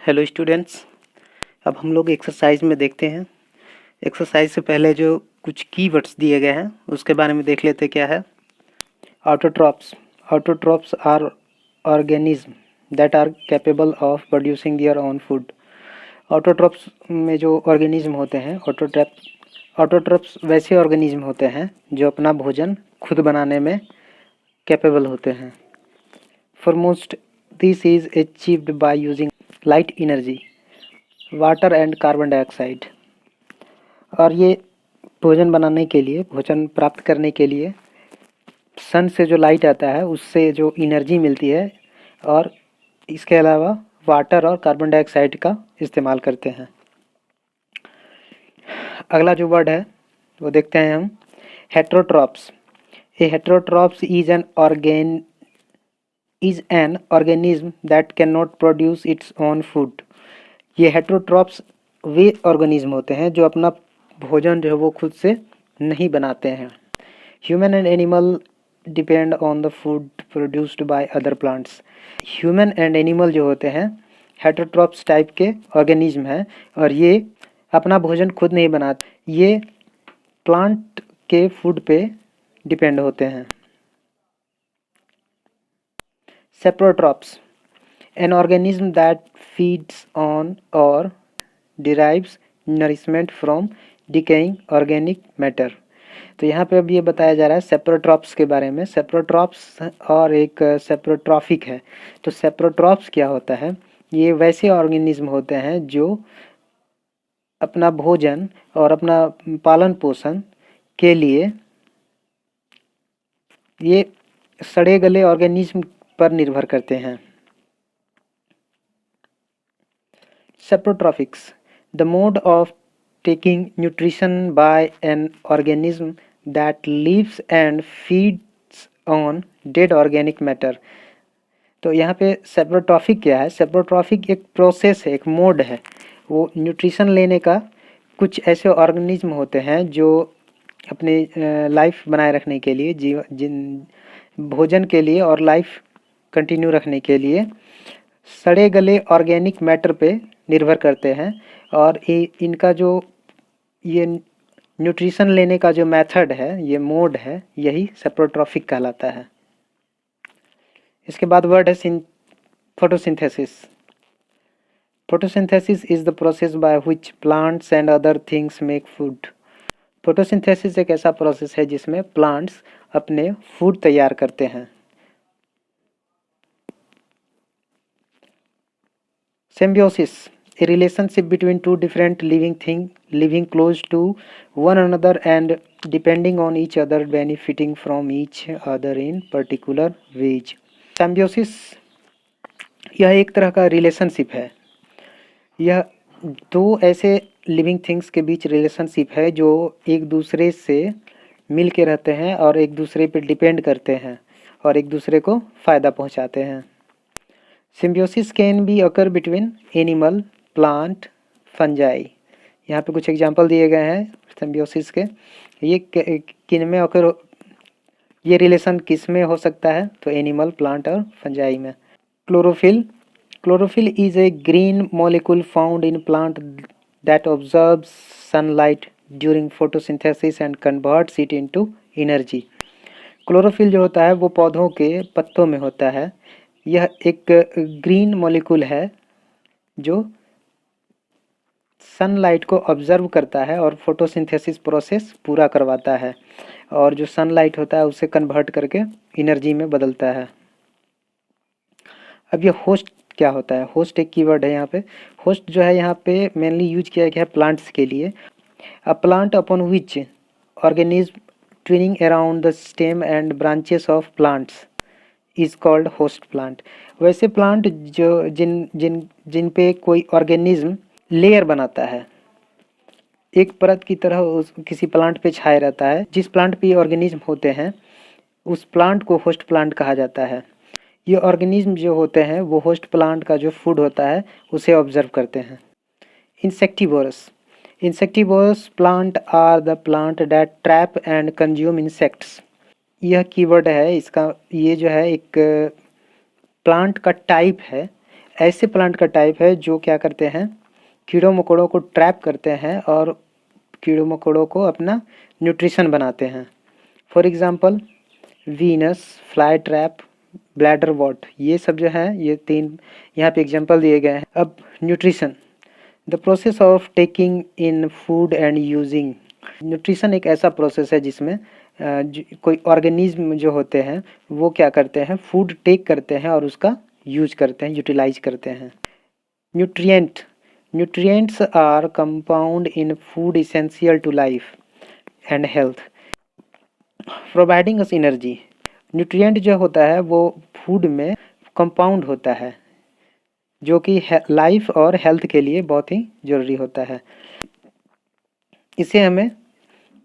Hello students. अब हम लोग एक्सरसाइज में देखते हैं। एक्सरसाइज से पहले जो कुछ कीवर्ड्स दिए गए हैं उसके बारे में देख लेते क्या है। Autotrophs. Autotrophs are organism that are capable of producing their own food. Autotrophs में जो ऑर्गेनिज्म होते हैं, ऑटोट्रॉप्स वैसे ऑर्गेनिज्म होते हैं जो अपना भोजन खुद बनाने में कैपेबल होते हैं। Foremost this is achieved by using light energy, water and carbon dioxide. और ये भोजन बनाने के लिए, भोजन प्राप्त करने के लिए सन से जो लाइट आता है उससे जो एनर्जी मिलती है, और इसके अलावा वाटर और कार्बन डाइऑक्साइड का इस्तेमाल करते हैं। अगला जो वर्ड है वो देखते हैं हम, heterotrophs. A heterotrophs is an organism that can not produce its own food. ये हेट्रोट्रॉप्स वे ऑर्गेनिज्म होते हैं जो अपना भोजन जो है वो खुद से नहीं बनाते हैं। Human and animal depend on the food produced by other plants. Human and animal जो होते हैं हेट्रोट्रॉप्स टाइप के ऑर्गेनिज्म हैं, और ये अपना भोजन खुद नहीं बनाते, ये प्लांट के फूड पे डिपेंड होते हैं। Saprotrophs, an organism that feeds on or derives nourishment from decaying organic matter। तो यहाँ पे अब ये बताया जा रहा है सेप्रोट्रॉप्स के बारे में। सेप्रोट्रॉप्स और एक सेप्रोट्रॉफिक है। तो सेप्रोट्रॉप्स क्या होता है? ये वैसे ऑर्गेनिज्म होते हैं जो अपना भोजन और अपना पालन पोषण के लिए ये सड़े गले ऑर्गेनिज्म पर निर्भर करते हैं। Saprotrophics, the mode of taking nutrition by an organism that lives and feeds on dead organic matter। तो यहाँ पे सेप्रोट्रॉफिक क्या है? सेप्रोट्रॉफिक एक प्रोसेस है, एक मोड है। वो न्यूट्रिशन लेने का, कुछ ऐसे ऑर्गेनिज्म होते हैं जो अपने लाइफ बनाए रखने के लिए, भोजन के लिए और लाइफ कंटिन्यू रखने के लिए सड़े गले ऑर्गेनिक मैटर पे निर्भर करते हैं। और इनका जो ये न्यूट्रिशन लेने का जो मेथड है, ये मोड है, यही सेप्रोट्रॉफिक कहलाता है। इसके बाद वर्ड है photosynthesis. Photosynthesis is the process by which plants and other things make food. Photosynthesis एक ऐसा प्रोसेस है जिसमें प्लांट्स अपने फूड तैयार करते हैं। Symbiosis, a relationship between two different living things living close to one another and depending on each other, benefiting from each other in particular ways। Symbiosis यह एक तरह का रिलेशनशिप है। यह दो ऐसे लिविंग थिंग्स के बीच रिलेशनशिप है जो एक दूसरे से मिल के रहते हैं और एक दूसरे पर डिपेंड करते हैं और एक दूसरे को फ़ायदा पहुंचाते हैं। Symbiosis can be occur between animal, plant, fungi. यहाँ पे कुछ एग्जांपल दिए गए हैं सिम्बियोसिस के। ये किन में अकर, ये रिलेशन किस में हो सकता है? तो एनिमल, प्लांट और फंजाई में। Chlorophyll, chlorophyll is a green molecule found in plant that observes sunlight during photosynthesis and converts it into energy. Chlorophyll जो होता है वो पौधों के पत्तों में होता है। यह एक ग्रीन मॉलिक्यूल है जो सनलाइट को ऑब्जर्व करता है और फोटोसिंथेसिस प्रोसेस पूरा करवाता है, और जो सनलाइट होता है उसे कन्वर्ट करके एनर्जी में बदलता है। अब ये होस्ट क्या होता है? होस्ट एक कीवर्ड है यहाँ पे। होस्ट जो है यहाँ पे मेनली यूज किया गया है प्लांट्स के लिए। A plant upon which organism twinning around the stem and branches of plants is called host plant. वैसे प्लांट जो जिन पे कोई ऑर्गेनिज्म लेयर बनाता है, एक परत की तरह किसी प्लांट पे छाया रहता है, जिस प्लांट पे ऑर्गेनिज्म होते हैं उस प्लांट को होस्ट प्लांट कहा जाता है। ये ऑर्गेनिज्म जो होते हैं वो होस्ट प्लांट का जो फूड होता है उसे ऑब्जर्व करते हैं। Insectivorous, insectivorous plant are the plant that trap and consume insects. यह कीवर्ड है इसका। ये जो है एक प्लांट का टाइप है। ऐसे प्लांट का टाइप है जो क्या करते हैं, कीड़ों मकोड़ों को ट्रैप करते हैं और कीड़ों मकोड़ों को अपना न्यूट्रिशन बनाते हैं। For example Venus, fly trap, bladder what, ये सब जो है ये 3 यहाँ पे एग्जांपल दिए गए हैं। अब nutrition, the process of taking in food and using. Nutrition एक ऐसा प्रोसेस है जिसमें कोई ऑर्गेनिज्म जो होते हैं वो क्या करते हैं, फूड टेक करते हैं और उसका यूज करते हैं, यूटिलाइज करते हैं। Nutrient, nutrients are compound in food essential to life and health providing us energy. Nutrient जो होता है वो फूड में कंपाउंड होता है जो कि लाइफ और हेल्थ के लिए बहुत ही ज़रूरी होता है। इसे हमें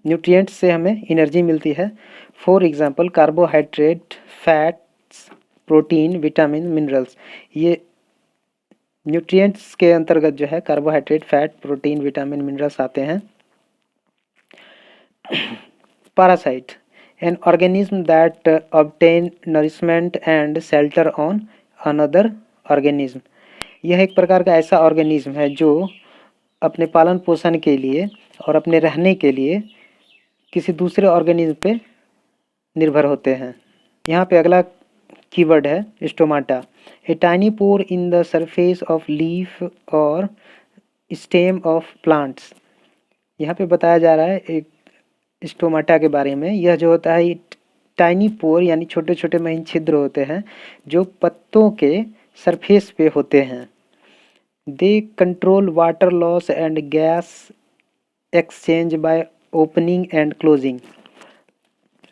न्यूट्रिएंट्स से हमें एनर्जी मिलती है। For example carbohydrate, fats, protein, vitamin, minerals, ये न्यूट्रिएंट्स के अंतर्गत जो है carbohydrate, fat, protein, vitamin, minerals आते हैं। Parasite, N organism that obtain nourishment and shelter on another organism. यह एक प्रकार का ऐसा ऑर्गेनिज्म है जो अपने पालन पोषण के लिए और अपने रहने के लिए किसी दूसरे ऑर्गेनिज्म पे निर्भर होते हैं। यहाँ पे अगला कीवर्ड है stomata, a tiny pore in the surface of leaf और स्टेम ऑफ प्लांट्स। यहाँ पे बताया जा रहा है एक स्टोमाटा के बारे में। यह जो होता है टाइनी पोर यानी छोटे छोटे महीन छिद्र होते हैं जो पत्तों के सरफेस पे होते हैं। They control water loss and gas exchange by opening and closing.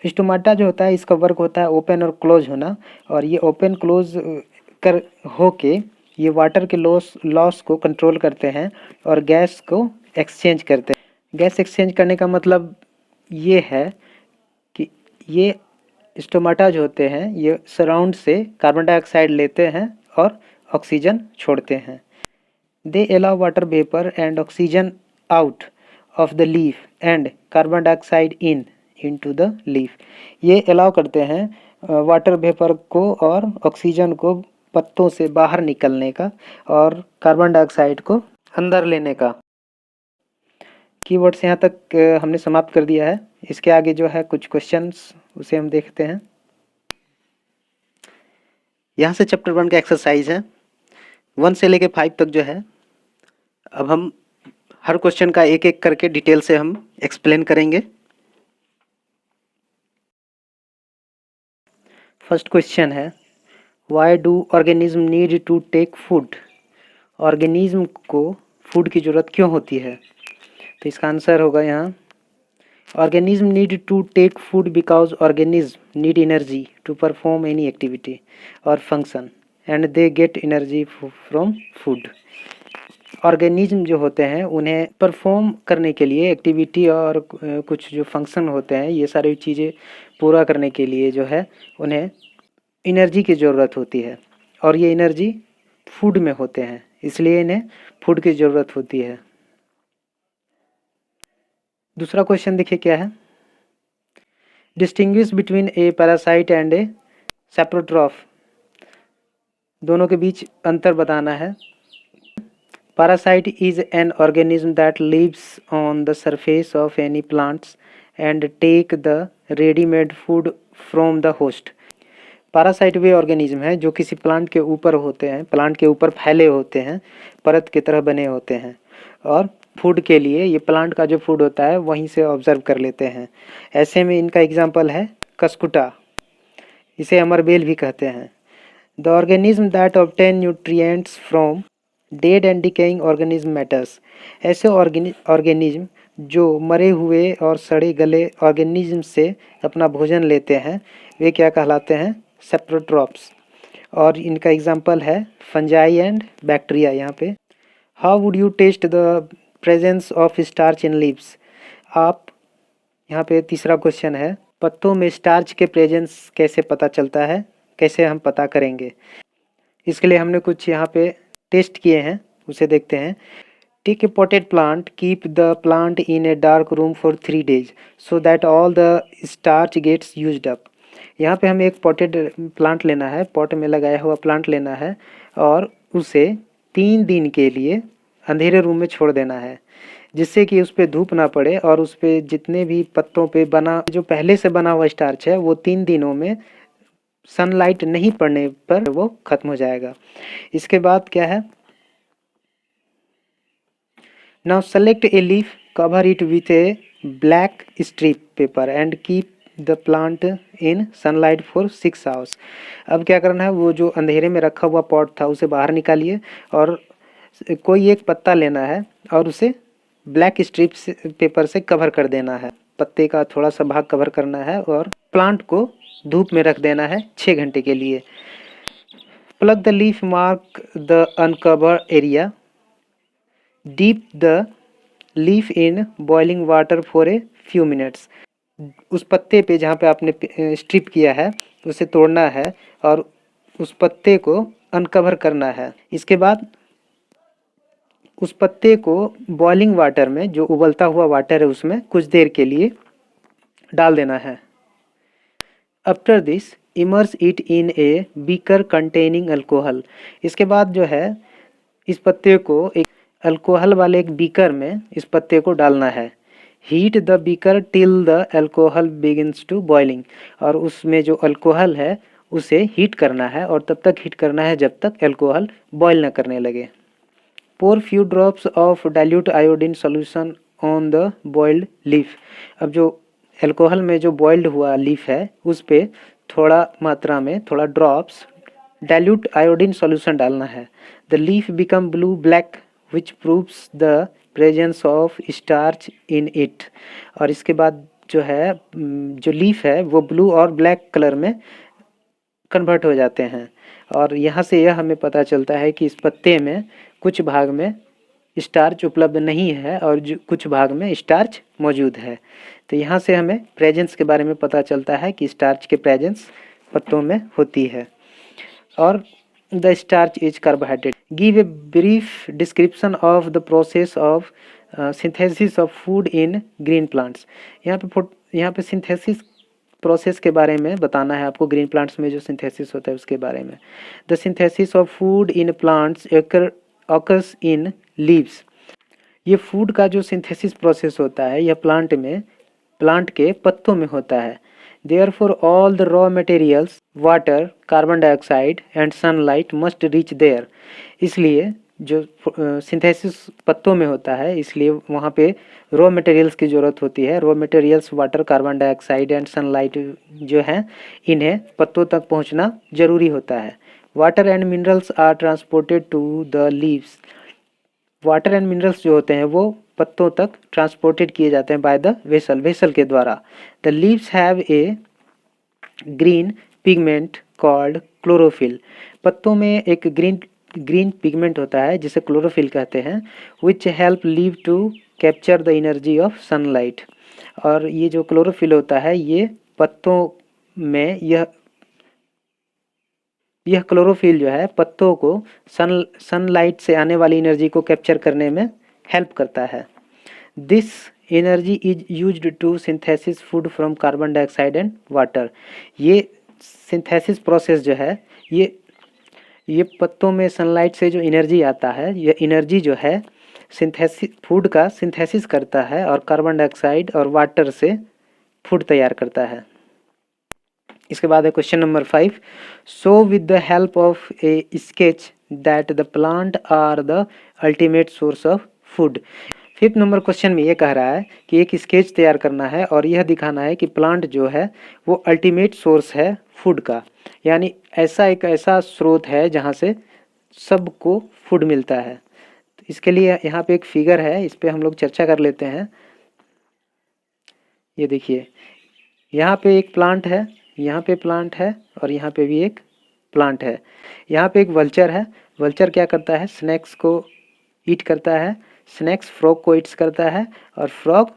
Stomata जो होता है इसका वर्क होता है ओपन और क्लोज होना, और ये ओपन क्लोज कर होके ये वाटर के लॉस को कंट्रोल करते हैं और गैस को एक्सचेंज करते हैं। गैस एक्सचेंज करने का मतलब ये है कि ये स्टोमाटा जो होते हैं ये सराउंड से कार्बन डाइऑक्साइड लेते हैं और ऑक्सीजन छोड़ते हैं। They allow water vapour and oxygen out of the leaf and carbon dioxide into the leaf. ये अलाउ करते हैं वाटर वेपर को और ऑक्सीजन को पत्तों से बाहर निकलने का और कार्बन डाइऑक्साइड को अंदर लेने का। कीवर्ड्स यहाँ तक हमने समाप्त कर दिया है। इसके आगे जो है कुछ क्वेश्चंस उसे हम देखते हैं। यहाँ से चैप्टर 1 का एक्सरसाइज है 1 से लेके 5 तक जो है। अब हम हर क्वेश्चन का एक एक करके डिटेल से हम एक्सप्लेन करेंगे। फर्स्ट क्वेश्चन है why do organism need to take food. Organism को फूड की ज़रूरत क्यों होती है? तो इसका आंसर होगा यहाँ organism need to take food because organism need energy to perform any activity और function and they get energy from food. Organism जो होते हैं उन्हें परफॉर्म करने के लिए एक्टिविटी और कुछ जो फंक्शन होते हैं ये सारी चीज़ें पूरा करने के लिए जो है उन्हें एनर्जी की ज़रूरत होती है और ये एनर्जी फूड में होते हैं, इसलिए इन्हें फूड की ज़रूरत होती है। दूसरा क्वेश्चन देखिए क्या है, distinguish between a parasite and a saprotroph. दोनों के बीच अंतर बताना है। Parasite is an organism that lives on the surface of any plants and take the readymade food from the host. Parasite वे ऑर्गेनिज्म है जो किसी प्लांट के ऊपर होते हैं, प्लांट के ऊपर फैले होते हैं, परत की तरह बने होते हैं और फूड के लिए ये प्लांट का जो फूड होता है वहीं से ऑब्जर्व कर लेते हैं। ऐसे में इनका एग्जांपल है कस्कुटा, इसे अमरबेल भी कहते हैं। The organism that obtain nutrients from dead and decaying organism matters. ऐसे ऑर्गेनिज्म जो मरे हुए और सड़े गले ऑर्गेनिज्म से अपना भोजन लेते हैं वे क्या कहलाते हैं? सेप्रोट्रॉप्स। और इनका एग्जांपल है फंजाई एंड बैक्टीरिया। यहाँ पे how would you test the presence of starch in leaves. आप यहाँ पे तीसरा क्वेश्चन है पत्तों में स्टार्च के प्रेजेंस कैसे पता चलता है, कैसे हम पता करेंगे? इसके लिए हमने कुछ यहाँ पे टेस्ट किए हैं, उसे देखते हैं। Take a potted plant, keep the plant in a dark room for 3 days so that all the starch gets used up. यहाँ पे हमें एक पॉटेड प्लांट लेना है, पॉट में लगाया हुआ प्लांट लेना है और उसे 3 दिन के लिए अंधेरे रूम में छोड़ देना है, जिससे कि उस पर धूप ना पड़े और उस पर जितने भी पत्तों पे बना जो पहले से बना हुआ स्टार्च है वो 3 दिनों में सनलाइट नहीं पड़ने पर वो खत्म हो जाएगा। इसके बाद क्या है, now select a leaf, cover it with A black strip paper and keep the plant in sunlight for 6 hours. अब क्या करना है, वो जो अंधेरे में रखा हुआ पॉट था उसे बाहर निकालिए और कोई एक पत्ता लेना है और उसे ब्लैक स्ट्रिप से पेपर से कवर कर देना है। पत्ते का थोड़ा सा भाग कवर करना है और प्लांट को धूप में रख देना है 6 घंटे के लिए। Plug the leaf, mark the uncover area, deep the leaf in boiling water for a few minutes. उस पत्ते पे जहाँ पे आपने स्ट्रिप किया है उसे तोड़ना है और उस पत्ते को अनकवर करना है। इसके बाद उस पत्ते को बॉइलिंग वाटर में, जो उबलता हुआ वाटर है उसमें कुछ देर के लिए डाल देना है। After this immerse it in a beaker containing alcohol. इसके बाद जो है इस पत्ते को एक अल्कोहल वाले एक बीकर में इस पत्ते को डालना है। Heat the beaker till the alcohol begins to boiling. और उसमें जो अल्कोहल है उसे हीट करना है और तब तक हीट करना है जब तक अल्कोहल बॉयल न करने लगे। Pour few drops of dilute iodine solution on the boiled leaf. अब जो अल्कोहल में जो बॉइल्ड हुआ लीफ है उस पे थोड़ा मात्रा में, थोड़ा ड्रॉप्स डाइल्यूट आयोडीन सॉल्यूशन डालना है। The leaf become blue black which proves the presence of starch in it. और इसके बाद जो है जो लीफ है वो ब्लू और ब्लैक कलर में कन्वर्ट हो जाते हैं और यहाँ से यह हमें पता चलता है कि इस पत्ते में कुछ भाग में स्टार्च उपलब्ध नहीं है और जो कुछ भाग में स्टार्च मौजूद है। तो यहाँ से हमें प्रेजेंस के बारे में पता चलता है कि स्टार्च के प्रेजेंस पत्तों में होती है। और the starch is carbohydrate. Give a brief description of the process of synthesis of food in green plants. यहाँ पे सिंथेसिस प्रोसेस के बारे में बताना है आपको, ग्रीन प्लांट्स में जो सिंथेसिस होता है उसके बारे में। The synthesis of food in plants occurs in leaves. ये फूड का जो सिंथेसिस प्रोसेस होता है यह प्लांट के पत्तों में होता है। Therefore all the raw materials water, carbon dioxide and sunlight must reach there. इसलिए जो सिंथेसिस पत्तों में होता है इसलिए वहाँ पे रॉ मटेरियल्स की ज़रूरत होती है। Raw materials water, carbon dioxide and sunlight जो हैं इन्हें पत्तों तक पहुँचना ज़रूरी होता है। Water and minerals are transported to the leaves. Water and minerals जो होते हैं वो पत्तों तक ट्रांसपोर्टेड किए जाते हैं बाय द वेसल के द्वारा। The leaves have a green pigment called chlorophyll. पत्तों में एक ग्रीन पिगमेंट होता है जिसे क्लोरोफिल कहते हैं, which help leave to capture the energy of sunlight. और ये जो क्लोरोफिल होता है ये पत्तों में यह क्लोरोफिल जो है पत्तों को सनलाइट से आने वाली एनर्जी को कैप्चर करने में हेल्प करता है। This energy is used to synthesis food from carbon dioxide and water. ये सिंथेसिस प्रोसेस जो है ये पत्तों में सनलाइट से जो एनर्जी आता है यह एनर्जी जो है फूड का सिंथेसिस करता है और कार्बन डाइऑक्साइड और वाटर से फूड तैयार करता है। इसके बाद है question number 5। So with the help of a sketch that the plant are the ultimate source of food. 5th number question में ये कह रहा है कि एक स्केच तैयार करना है और यह दिखाना है कि प्लांट जो है वो अल्टीमेट सोर्स है फूड का, यानी एक ऐसा स्रोत है जहाँ से सबको फूड मिलता है। तो इसके लिए यहाँ पे एक फिगर है, इस पर हम लोग चर्चा कर लेते हैं। ये देखिए यहाँ पे एक प्लांट है, यहाँ पे प्लांट है और यहाँ पे भी एक प्लांट है। यहाँ पे एक वल्चर है। वल्चर क्या करता है, स्नैक्स को ईट करता है, स्नैक्स फ्रॉग को ईट्स करता है और फ्रॉग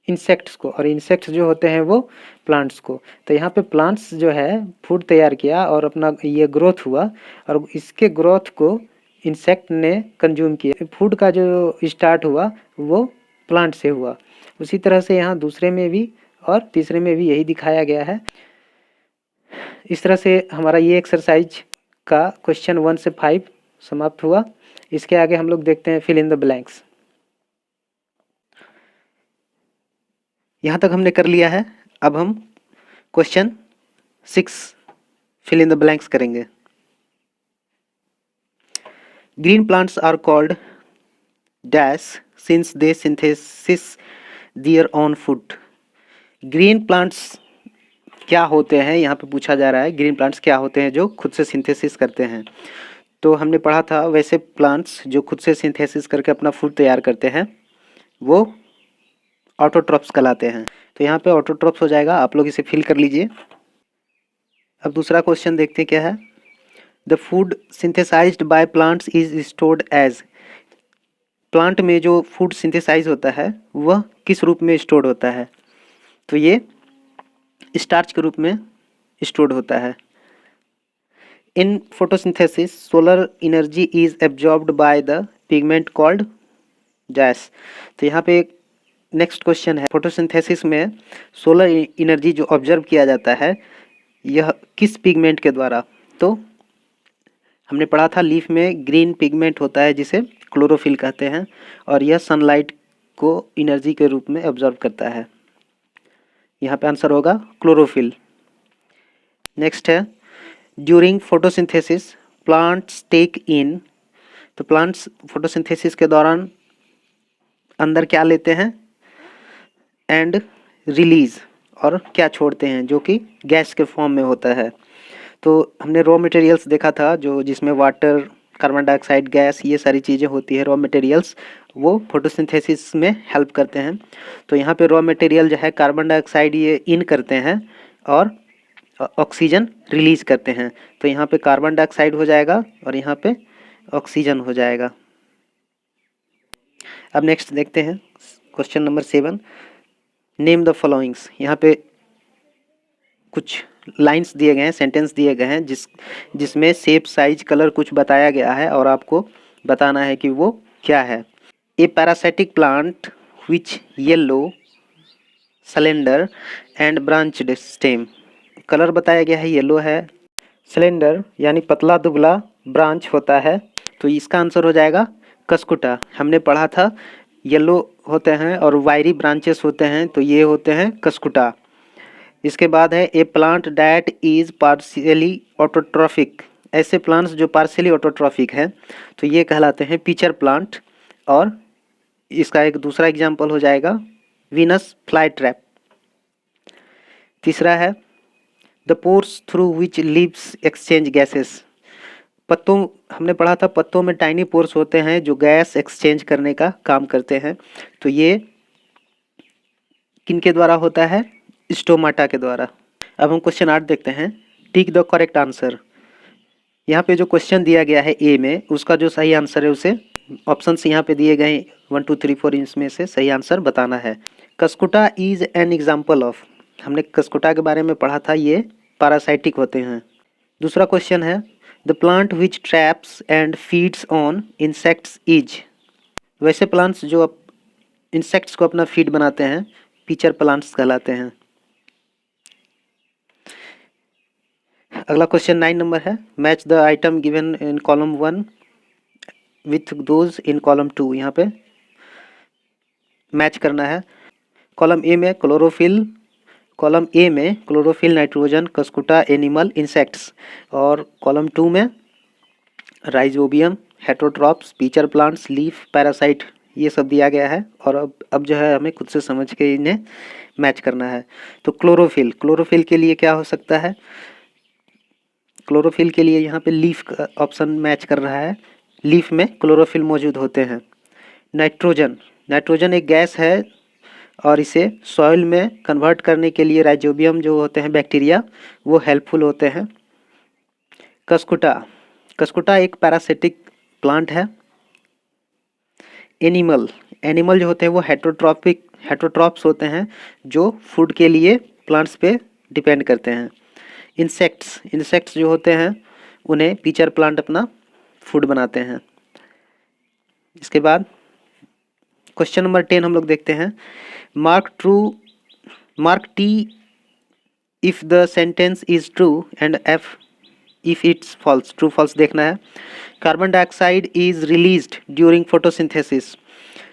इंसेक्ट्स को, और इंसेक्ट्स जो होते हैं वो प्लांट्स को। तो यहाँ पे प्लांट्स जो है फूड तैयार किया और अपना ये ग्रोथ हुआ और इसके ग्रोथ को इंसेक्ट ने कंज्यूम किया। फूड का जो स्टार्ट हुआ वो प्लांट से हुआ। उसी तरह से यहाँ दूसरे में भी और तीसरे में भी यही दिखाया गया है। इस तरह से हमारा ये एक्सरसाइज का क्वेश्चन 1 से 5 समाप्त हुआ। इसके आगे हम लोग देखते हैं फिल इन द ब्लैंक्स। यहाँ तक हमने कर लिया है। अब हम question 6 fill in the blanks करेंगे। Green plants are called dash since they synthesis their own food. Green plants क्या होते हैं, यहाँ पे पूछा जा रहा है ग्रीन प्लांट्स क्या होते हैं जो खुद से सिंथेसिस करते हैं। तो हमने पढ़ा था वैसे प्लांट्स जो खुद से सिंथेसिस करके अपना फूड तैयार करते हैं वो ऑटोट्रॉप्स कहलाते हैं। तो यहाँ पे ऑटोट्रॉप्स हो जाएगा, आप लोग इसे फिल कर लीजिए। अब दूसरा क्वेश्चन देखते हैं क्या है। The food synthesized by plants is stored as. Plant में जो फूड सिंथेसाइज होता है वह किस रूप में स्टोर्ड होता है? तो ये स्टार्च के रूप में स्टोर्ड होता है। In photosynthesis solar energy is absorbed by the pigment called dash. तो यहाँ पे नेक्स्ट क्वेश्चन है, फोटोसिंथेसिस में सोलर एनर्जी जो ऑब्जर्व किया जाता है यह किस पिगमेंट के द्वारा? तो हमने पढ़ा था लीफ में ग्रीन पिगमेंट होता है जिसे क्लोरोफिल कहते हैं और यह सनलाइट को एनर्जी के रूप में ऑब्जर्व करता है। यहाँ पे आंसर होगा क्लोरोफिल। नेक्स्ट है ड्यूरिंग फोटोसिंथेसिस प्लांट्स टेक इन। तो प्लांट्स फोटोसिंथेसिस के दौरान अंदर क्या लेते हैं? एंड रिलीज, और क्या छोड़ते हैं जो कि गैस के फॉर्म में होता है। तो हमने रॉ मटेरियल्स देखा था जो जिसमें वाटर, कार्बन डाइऑक्साइड गैस, ये सारी चीज़ें होती है रॉ मटेरियल्स, वो फोटोसिंथेसिस में हेल्प करते हैं। तो यहाँ पे रॉ मटेरियल जो है कार्बन डाइऑक्साइड ये इन करते हैं और ऑक्सीजन रिलीज करते हैं। तो यहाँ पे कार्बन डाइऑक्साइड हो जाएगा और यहाँ पे ऑक्सीजन हो जाएगा। अब नेक्स्ट देखते हैं question number 7, name the followings. यहाँ पे कुछ लाइंस दिए गए हैं, सेंटेंस दिए गए हैं जिसमें शेप, साइज, कलर कुछ बताया गया है और आपको बताना है कि वो क्या है। A parasitic plant which yellow slender and branched stem. Colour बताया गया है येलो है, सिलेंडर यानी पतला दुबला ब्रांच होता है, तो इसका आंसर हो जाएगा कस्कुटा। हमने पढ़ा था येलो होते हैं और वायरी ब्रांचेस होते हैं, तो ये होते हैं कस्कुटा। इसके बाद है a plant that is partially autotrophic. ऐसे प्लांट्स जो पार्शियली ऑटोट्रॉफिक हैं तो ये कहलाते हैं पिचर प्लांट। और इसका एक दूसरा एग्जांपल हो जाएगा वीनस फ्लाई ट्रैप। तीसरा है the pores through which leaves exchange gases. पत्तों, हमने पढ़ा था पत्तों में टाइनी पोर्स होते हैं जो गैस एक्सचेंज करने का काम करते हैं, तो ये किनके द्वारा होता है? स्टोमाटा के द्वारा। अब हम क्वेश्चन 8 देखते हैं, टिक द करेक्ट आंसर। यहाँ पे जो क्वेश्चन दिया गया है ए में, उसका जो सही आंसर है उसे ऑप्शंस यहाँ पे दिए गए 1 2 3 4, इसमें से सही आंसर बताना है। Cuscuta is an example of. हमने कस्कुटा के बारे में पढ़ा था, ये पैरासाइटिक होते हैं। दूसरा क्वेश्चन है the plant which traps and feeds on insects is. वैसे प्लांट्स जो इंसेक्ट्स को अपना फीड बनाते हैं पिचर प्लांट्स कहलाते हैं। अगला क्वेश्चन 9 नंबर है, match the item given in column 1 with those in column 2। यहाँ पे मैच करना है। कॉलम ए में क्लोरोफिल, कॉलम ए में chlorophyll, nitrogen, cuscuta, animal, insects, और कॉलम 2 में rhizobium, heterotrophs, pitcher plants, leaf, parasite, ये सब दिया गया है। और अब जो है हमें खुद से समझ के इन्हें मैच करना है। तो क्लोरोफिल के लिए क्या हो सकता है? क्लोरोफिल के लिए यहाँ पे लीफ का ऑप्शन मैच कर रहा है, लीफ में क्लोरोफिल मौजूद होते हैं। नाइट्रोजन एक गैस है और इसे सॉइल में कन्वर्ट करने के लिए राइजोबियम जो होते हैं बैक्टीरिया, वो हेल्पफुल होते हैं। कस्कुटा एक पैरासिटिक प्लांट है। एनिमल जो होते हैं वो हेटरोट्रॉप्स होते हैं जो फूड के लिए प्लांट्स पे डिपेंड करते हैं। इंसेक्ट्स जो होते हैं उन्हें पिचर प्लांट अपना फूड बनाते हैं। इसके बाद क्वेश्चन नंबर 10 हम लोग देखते हैं, mark T if the sentence is true and F if it's false, true false देखना है। Carbon dioxide is released during photosynthesis,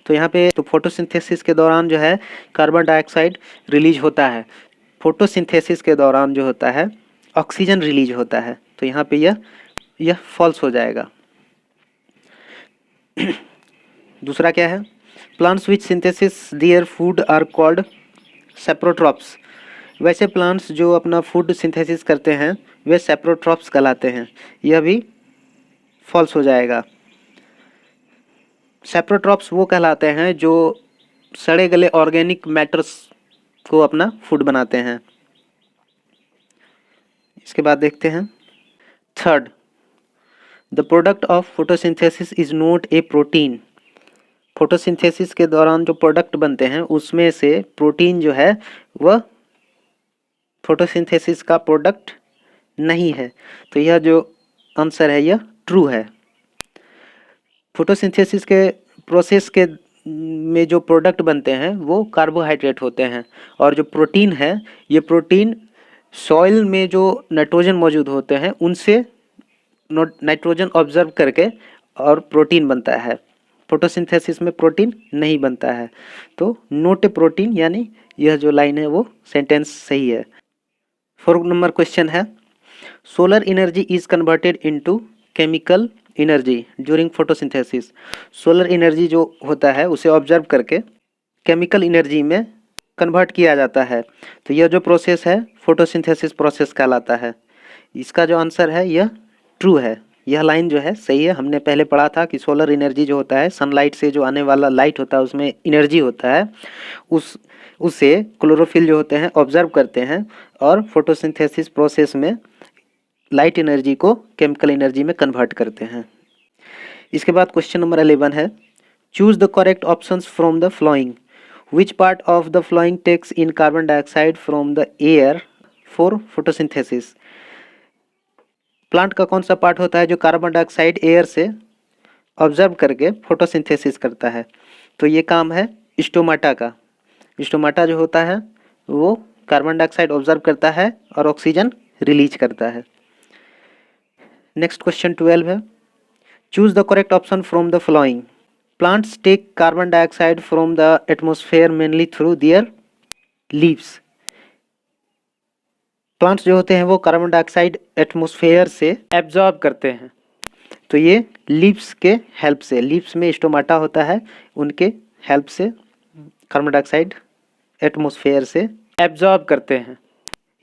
तो यहाँ पे तो फोटोसिंथेसिस के दौरान जो है कार्बन डाइऑक्साइड रिलीज होता है। फोटोसिंथेसिस के दौरान जो होता है ऑक्सीजन रिलीज होता है, तो यहाँ पे यह फॉल्स हो जाएगा। दूसरा क्या है, plants which synthesis their food are called saprotrophs, वैसे प्लांट्स जो अपना फूड सिंथेसिस करते हैं वे सेप्रोट्रॉप्स कहलाते हैं, यह भी फॉल्स हो जाएगा। सेप्रोट्रॉप्स वो कहलाते हैं जो सड़े गले ऑर्गेनिक मैटर्स को अपना फूड बनाते हैं। इसके बाद देखते हैं third, the product of photosynthesis is not a protein, photosynthesis के दौरान जो प्रोडक्ट बनते हैं उसमें से प्रोटीन जो है वह फोटोसिंथेसिस का प्रोडक्ट नहीं है, तो यह जो आंसर है यह ट्रू है। फोटोसिंथेसिस के प्रोसेस के में जो प्रोडक्ट बनते हैं वो कार्बोहाइड्रेट होते हैं, और जो प्रोटीन है ये प्रोटीन सॉइल में जो नाइट्रोजन मौजूद होते हैं उनसे नाइट्रोजन ऑब्जर्व करके और प्रोटीन बनता है। फोटोसिंथेसिस में प्रोटीन नहीं बनता है, तो नोट ए प्रोटीन, यानी यह जो लाइन है वो सेंटेंस सही है। 4 नंबर क्वेश्चन है, solar energy is converted into chemical energy during photosynthesis, solar energy जो होता है उसे ऑब्जर्व करके केमिकल एनर्जी में कन्वर्ट किया जाता है, तो यह जो प्रोसेस है फोटोसिंथेसिस प्रोसेस कहलाता है। इसका जो आंसर है यह ट्रू है, यह लाइन जो है सही है। हमने पहले पढ़ा था कि सोलर एनर्जी जो होता है सनलाइट से जो आने वाला लाइट होता है उसमें एनर्जी होता है, उससे क्लोरोफिल जो होते हैं ऑब्जर्व करते हैं और फोटोसिंथेसिस प्रोसेस में लाइट एनर्जी को केमिकल एनर्जी में कन्वर्ट करते हैं। इसके बाद क्वेश्चन नंबर 11 है, choose the correct options from the following, which part of the following takes in carbon dioxide from the air for photosynthesis, plant का कौन सा पार्ट होता है जो कार्बन डाइऑक्साइड एयर से ऑब्जर्व करके फोटोसिंथेसिस करता है, तो ये काम है स्टोमाटा का। स्टोमाटा जो होता है वो कार्बन डाइऑक्साइड ऑब्जर्व करता है और ऑक्सीजन रिलीज करता है। नेक्स्ट क्वेश्चन 12 है, choose the correct option from the following, plants take carbon dioxide from the atmosphere mainly through their leaves, plants जो होते हैं वो कार्बन डाइऑक्साइड एटमॉस्फेयर से एब्जॉर्ब करते हैं, तो ये लीव्स के हेल्प से, लीव्स में स्टोमाटा होता है उनके हेल्प से कार्बन डाइऑक्साइड एटमॉस्फेयर से एब्जॉर्ब करते हैं।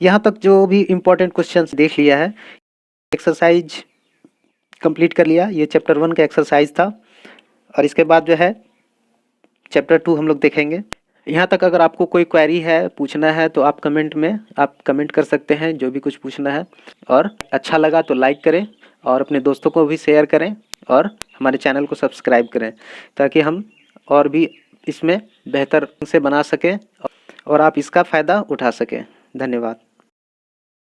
यहाँ तक जो भी इम्पोर्टेंट क्वेश्चंस देख लिया है, एक्सरसाइज कंप्लीट कर लिया, ये चैप्टर 1 का एक्सरसाइज था, और इसके बाद जो है चैप्टर 2 हम लोग देखेंगे। यहाँ तक अगर आपको कोई क्वेरी है, पूछना है, तो आप कमेंट में आप कमेंट कर सकते हैं जो भी कुछ पूछना है, और अच्छा लगा तो लाइक करें और अपने दोस्तों को भी शेयर करें और हमारे चैनल को सब्सक्राइब करें, ताकि हम और भी इसमें बेहतर से बना सकें और आप इसका फ़ायदा उठा सकें। धन्यवाद।